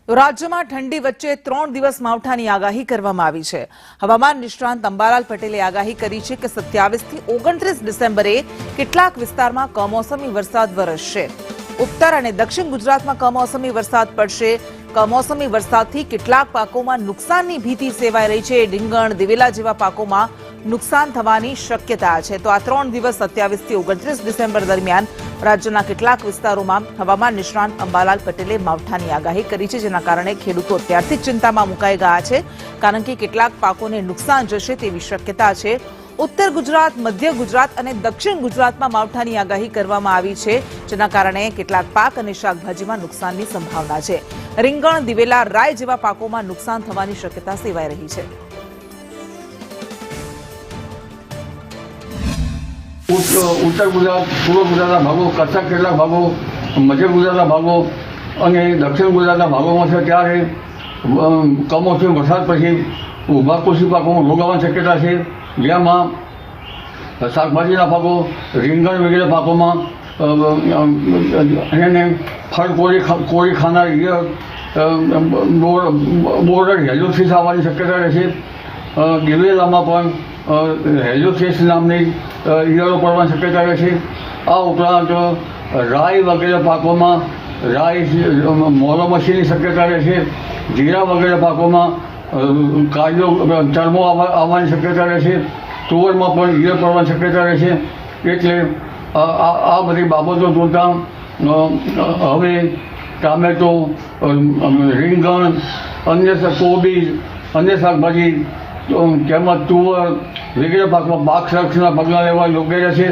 રાજ્યમાં ઠંડી વચ્ચે 3 દિવસ માવઠાની આગાહી કરવામાં આવી છે। હવામાન નિષ્ણાંત અંબાલાલ પટેલે આગાહી કરી છે કે 27 થી 29 ડિસેમ્બરે કેટલાક વિસ્તારમાં કમોસમી વરસાદ વરસશે। ઉત્તર અને દક્ષિણ ગુજરાતમાં કમોસમી વરસાદ પડશે। કમોસમી વરસાદથી કેટલાક પાકોમાં નુકસાનની ભીતિ સેવાઈ રહી છે। ડીંગણ, દિવેલા જેવા પાકોમાં નુકસાન થવાની શક્યતા છે। તો આ 3 દિવસ 27 થી 29 ડિસેમ્બર દરમિયાન રાજ્યના કેટલાક વિસ્તારોમાં હવામાન નિષ્ણાંત અંબાલાલ પટેલે માવઠાની આગાહી કરી છે, જેના કારણે ખેડૂતો અત્યારથી ચિંતામાં મુકાઈ ગયા છે, કારણ કે કેટલાક પાકોને નુકસાન જશે તેવી શક્યતા છે। ઉત્તર ગુજરાત, મધ્ય ગુજરાત અને દક્ષિણ ગુજરાતમાં માવઠાની આગાહી કરવામાં આવી છે, જેના કારણે કેટલાક પાક અને શાકભાજીમાં નુકસાનની સંભાવના છે। રીંગણ, દિવેલા, રાય જેવા પાકોમાં નુકસાન થવાની શક્યતા સેવાઈ રહી છે। ઉત્તર ગુજરાત, પૂર્વ ગુજરાતના ભાગો, કચ્છના કેટલાક ભાગો, મધ્ય ગુજરાતના ભાગો અને દક્ષિણ ગુજરાતના ભાગોમાં છે ત્યારે કમોસમી વરસાદ પછી ઊભા કૃષિ પાકોમાં રોગ આવવાની શક્યતા છે, જેમાં શાકભાજીના પાકો, રીંગણ વગેરે પાકોમાં એને ફળ કોરી ખાનાર ઈયળ, બોરડ હેલોફિસ આવવાની શક્યતા રહેશે। દિવેલામાં પણ હેલોફિસ નામની ઈયળો પડવાની શક્યતા રહેશે। આ ઉપરાંત રાઈ વગેરે પાકોમાં મોલો મસીની શક્યતા રહેશે। જીરા વગેરે પાકોમાં કાળીઓ ચરમો આવવાની શક્યતા રહેશે। તુવરમાં પણ ઈયળ પડવાની શક્યતા રહેશે। એટલે આ બધી બાબતો જોતાં હવે ટામેટો, રીંગણ, અન્ય કોબીજ, અન્ય શાકભાજી તેમજ તુવર વગેરે પાકમાં પાક સંરક્ષણના પગલાં લેવા યોગ્ય રહેશે।